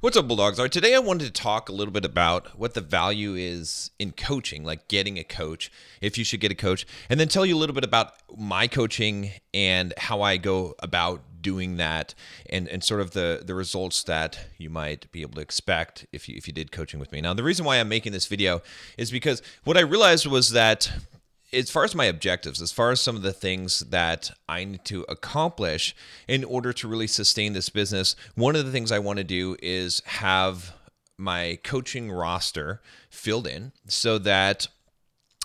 What's up, Bulldogs? All right, today I wanted to talk a little bit about what the value is in coaching, like getting a coach, if you should get a coach, and then tell you a little bit about my coaching and how I go about doing that and sort of the results that you might be able to expect if you did coaching with me. Now, the reason why I'm making this video is because what I realized was that as far as my objectives, as far as some of the things that I need to accomplish in order to really sustain this business, one of the things I want to do is have my coaching roster filled in so that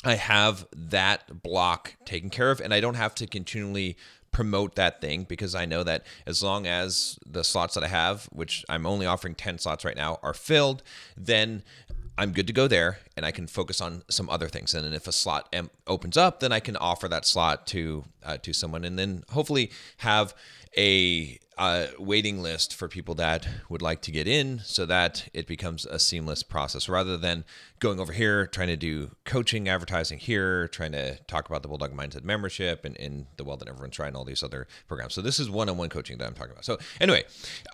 I have that block taken care of and I don't have to continually promote that thing, because I know that as long as the slots that I have, which I'm only offering 10 slots right now, are filled, then I'm good to go there and I can focus on some other things. And then if a slot opens up, then I can offer that slot to someone, and then hopefully have a waiting list for people that would like to get in, so that it becomes a seamless process rather than going over here trying to do coaching, advertising here, trying to talk about the Bulldog Mindset membership and the Well That Everyone's Trying, all these other programs. So this is one-on-one coaching that I'm talking about. So anyway,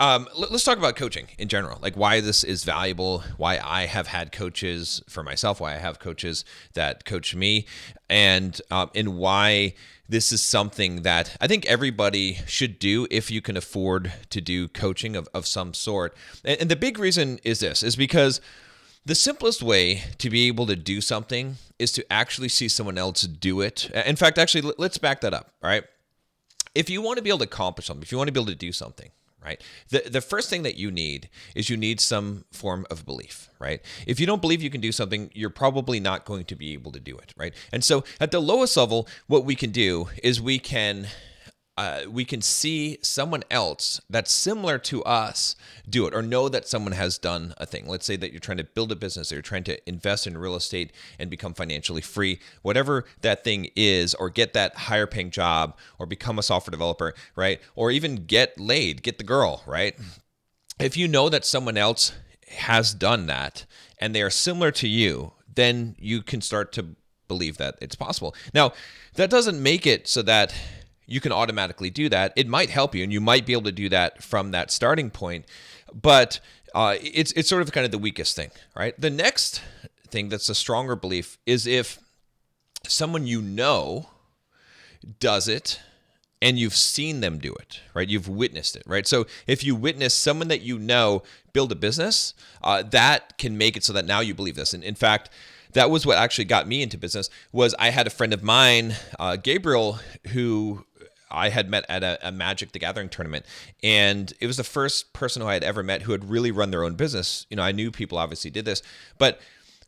let's talk about coaching in general, like why this is valuable, why I have had coaches for myself, why I have coaches that coach me, and why this is something that I think everybody should do if you can afford to do coaching of some sort. And the big reason is this, is because the simplest way to be able to do something is to actually see someone else do it. In fact, actually, let's back that up, all right? If you want to be able to accomplish something, if you want to be able to do something, right? The first thing that you need is you need some form of belief, right? If you don't believe you can do something, you're probably not going to be able to do it, right? And so at the lowest level, what we can do is we can see someone else that's similar to us do it, or know that someone has done a thing. Let's say that you're trying to build a business, or you're trying to invest in real estate and become financially free, whatever that thing is, or get that higher paying job, or become a software developer, right? Or even get laid, get the girl, right? If you know that someone else has done that and they are similar to you, then you can start to believe that it's possible. Now, that doesn't make it so that you can automatically do that. It might help you, and you might be able to do that from that starting point, but it's sort of kind of the weakest thing, right? The next thing that's a stronger belief is if someone you know does it and you've seen them do it, right? You've witnessed it, right? So if you witness someone that you know build a business, that can make it so that now you believe this. And in fact, that was what actually got me into business. Was I had a friend of mine, Gabriel, who I had met at a Magic the Gathering tournament, and it was the first person who I had ever met who had really run their own business. You know, I knew people obviously did this, but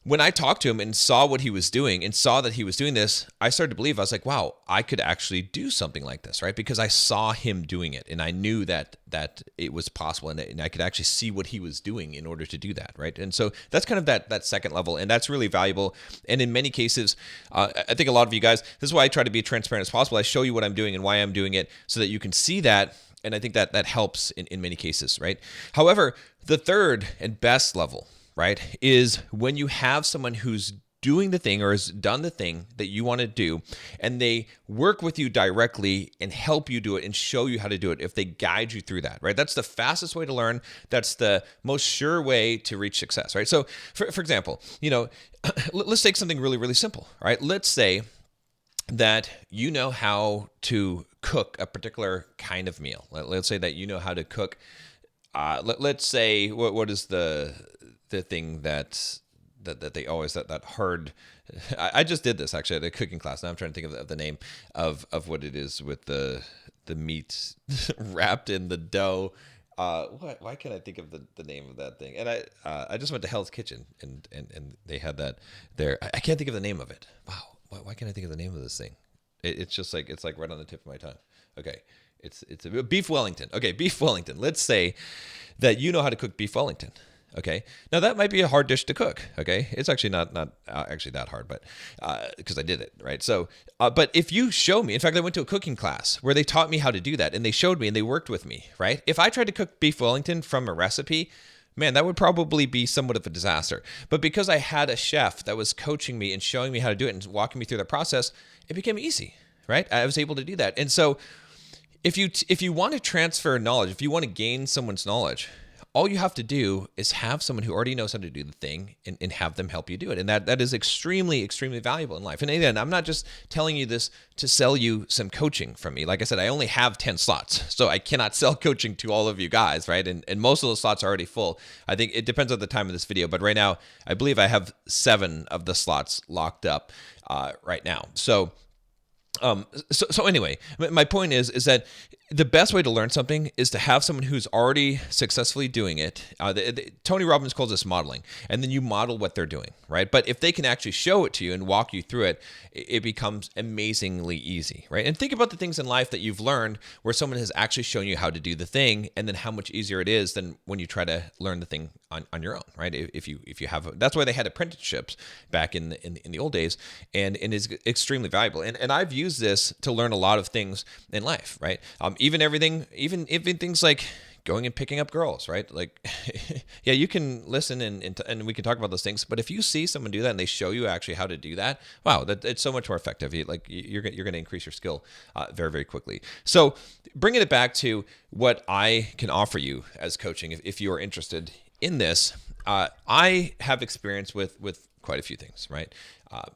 when I talked to him and saw what he was doing and saw that he was doing this, I started to believe. I was like, wow, I could actually do something like this, right? Because I saw him doing it, and I knew that it was possible, and I could actually see what he was doing in order to do that, right? And so that's kind of that second level, and that's really valuable. And in many cases, I think a lot of you guys, this is why I try to be transparent as possible. I show you what I'm doing and why I'm doing it so that you can see that. And I think that helps in many cases, right? However, the third and best level, right, is when you have someone who's doing the thing or has done the thing that you want to do, and they work with you directly and help you do it and show you how to do it, if they guide you through that, right? That's the fastest way to learn. That's the most sure way to reach success, right? So for example, you know, let's take something really, really simple, right? Let's say that you know how to cook a particular kind of meal. Let's say that you know how to cook, let's say, what is the thing that they always, that hard, I just did this actually at a cooking class. Now I'm trying to think of the name of what it is with the meat wrapped in the dough. Why can't I think of the name of that thing? And I just went to Hell's Kitchen and they had that there. I can't think of the name of it. Wow. Why can't I think of the name of this thing? It's just like, it's like right on the tip of my tongue. Okay. It's a beef Wellington. Okay. Beef Wellington. Let's say that you know how to cook beef Wellington. Okay. Now that might be a hard dish to cook. Okay. It's actually not actually that hard, but because I did it, right? So, but if you show me, in fact, I went to a cooking class where they taught me how to do that, and they showed me and they worked with me, right? If I tried to cook beef Wellington from a recipe, man, that would probably be somewhat of a disaster. But because I had a chef that was coaching me and showing me how to do it and walking me through the process, it became easy, right? I was able to do that. And so if you want to transfer knowledge, if you want to gain someone's knowledge, all you have to do is have someone who already knows how to do the thing and have them help you do it. And that is extremely, extremely valuable in life. And again, I'm not just telling you this to sell you some coaching from me. Like I said, I only have 10 slots, so I cannot sell coaching to all of you guys, right? And most of those slots are already full. I think it depends on the time of this video, but right now, I believe I have 7 of the slots locked up right now. So anyway, my point is that the best way to learn something is to have someone who's already successfully doing it. Tony Robbins calls this modeling, and then you model what they're doing, right? But if they can actually show it to you and walk you through it, it becomes amazingly easy, right? And think about the things in life that you've learned where someone has actually shown you how to do the thing, and then how much easier it is than when you try to learn the thing on your own, right? If you have that's why they had apprenticeships back in the old days, and it's extremely valuable. And I've used this to learn a lot of things in life, right? Even things like going and picking up girls, right? Like, yeah, you can listen and we can talk about those things. But if you see someone do that and they show you actually how to do that, wow, it's so much more effective. You're going to increase your skill very, very quickly. So bringing it back to what I can offer you as coaching, if you are interested in this, I have experience with quite a few things, right?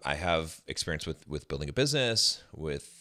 I have experience with building a business, with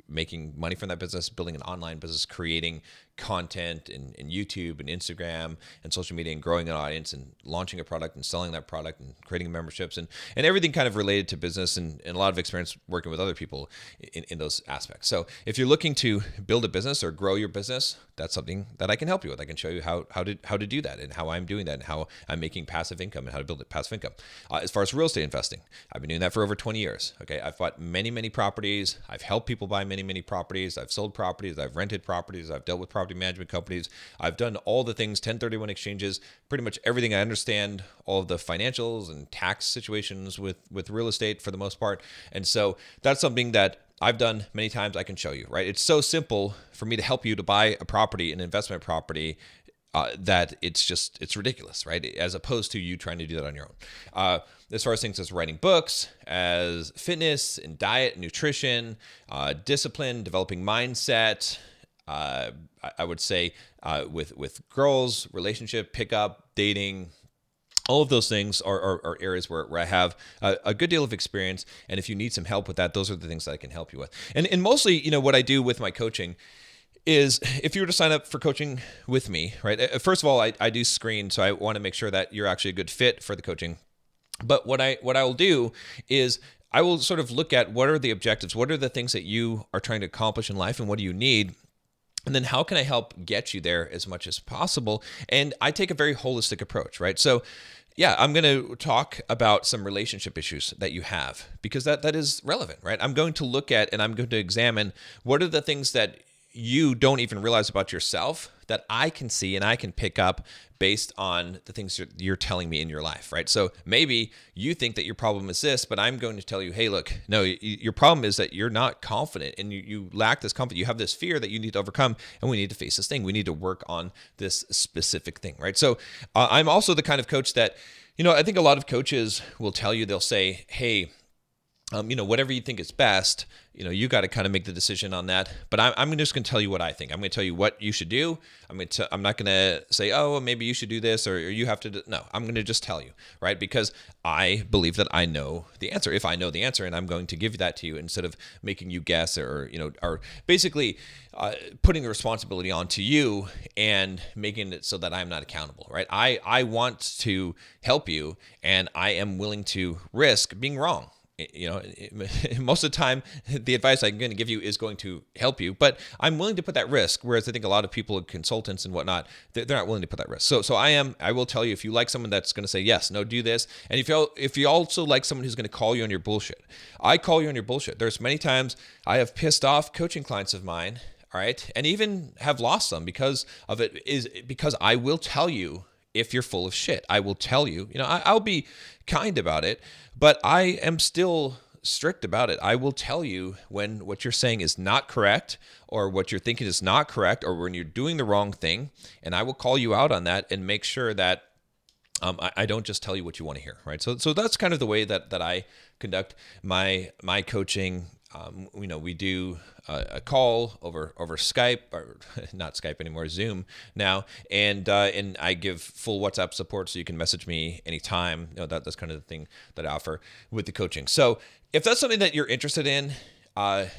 making money from that business, building an online business, creating content in YouTube and Instagram and social media, and growing an audience and launching a product and selling that product and creating memberships and everything kind of related to business, and a lot of experience working with other people in those aspects. So if you're looking to build a business or grow your business, that's something that I can help you with. I can show you how to do that and how I'm doing that and how I'm making passive income and how to build it passive income. As far as real estate investing, I've been doing that for over 20 years. Okay, I've bought many, many properties. I've helped people buy many, many properties. I've sold properties. I've rented properties. I've dealt with property management companies. I've done all the things, 1031 exchanges, pretty much everything. I understand all of the financials and tax situations with real estate for the most part. And so that's something that I've done many times. I can show you, right? It's so simple for me to help you to buy a property, an investment property, that it's ridiculous, right? As opposed to you trying to do that on your own. As far as things as writing books, as fitness and diet, nutrition, discipline, developing mindset, I would say with girls, relationship, pickup, dating, all of those things are areas where I have a good deal of experience. And if you need some help with that, those are the things that I can help you with. And mostly, what I do with my coaching is, if you were to sign up for coaching with me, right? First of all, I do screen, so I want to make sure that you're actually a good fit for the coaching. But what I will do is I will sort of look at what are the objectives, what are the things that you are trying to accomplish in life, and what do you need? And then how can I help get you there as much as possible? And I take a very holistic approach, right? So yeah, I'm going to talk about some relationship issues that you have, because that is relevant, right? I'm going to look at and I'm going to examine what are the things that you don't even realize about yourself that I can see and I can pick up based on the things you're telling me in your life, right? So maybe you think that your problem is this, but I'm going to tell you, hey, look, no, your problem is that you're not confident and you lack this confidence. You have this fear that you need to overcome, and we need to face this thing. We need to work on this specific thing, right? So I'm also the kind of coach that, I think a lot of coaches will tell you, they'll say, hey, whatever you think is best, you got to kind of make the decision on that. But I'm just going to tell you what I think. I'm going to tell you what you should do. I'm not going to say, oh, maybe you should do this or you have to do. No, I'm going to just tell you, right? Because I believe that I know the answer. If I know the answer, and I'm going to give that to you instead of making you guess or basically putting the responsibility onto you and making it so that I'm not accountable, right? I want to help you, and I am willing to risk being wrong. Most of the time, the advice I'm going to give you is going to help you, but I'm willing to put that risk. Whereas I think a lot of people, consultants and whatnot, they're not willing to put that risk. So I will tell you, if you like someone that's going to say, yes, no, do this. And if you also like someone who's going to call you on your bullshit, I call you on your bullshit. There's many times I have pissed off coaching clients of mine, all right, and even have lost them because of it, is because I will tell you if you're full of shit. I will tell you, I'll be kind about it, but I am still strict about it. I will tell you when what you're saying is not correct, or what you're thinking is not correct, or when you're doing the wrong thing, and I will call you out on that and make sure that I don't just tell you what you want to hear, right? So that's kind of the way that I conduct my coaching. We do a call over Skype, or not Skype anymore, Zoom now, and I give full WhatsApp support, so you can message me anytime. That's kind of the thing that I offer with the coaching. So if that's something that you're interested in,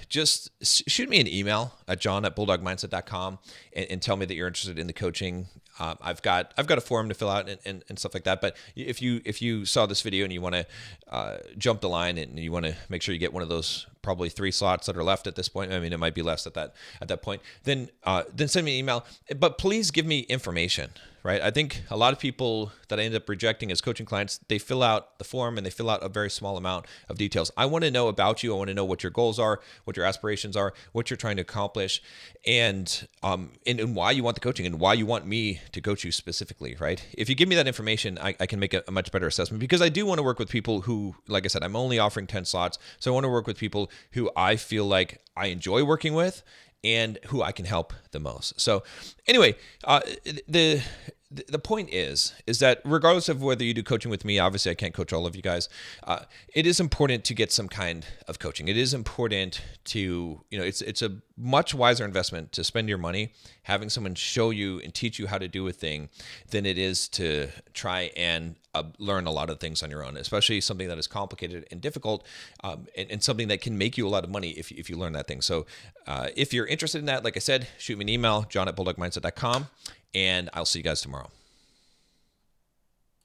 just shoot me an email at john@bulldogmindset.com and tell me that you're interested in the coaching. I've got a form to fill out and stuff like that. But if you saw this video and you want to jump the line and you want to make sure you get one of those probably 3 slots that are left at this point. I mean, it might be less at that point. Then send me an email. But please give me information. Right? I think a lot of people that I end up rejecting as coaching clients, they fill out the form and they fill out a very small amount of details. I want to know about you. I want to know what your goals are, what your aspirations are, what you're trying to accomplish, and why you want the coaching and why you want me to coach you specifically, right? If you give me that information, I can make a much better assessment, because I do want to work with people who, like I said, I'm only offering 10 slots. So I want to work with people who I feel like I enjoy working with and who I can help the most. So anyway, the point is that regardless of whether you do coaching with me, obviously I can't coach all of you guys. It is important to get some kind of coaching. It is important to, it's a much wiser investment to spend your money having someone show you and teach you how to do a thing than it is to try and learn a lot of things on your own, especially something that is complicated and difficult, and something that can make you a lot of money if you learn that thing. So if you're interested in that, like I said, shoot me an email, john@bulldogmindset.com, and I'll see you guys tomorrow.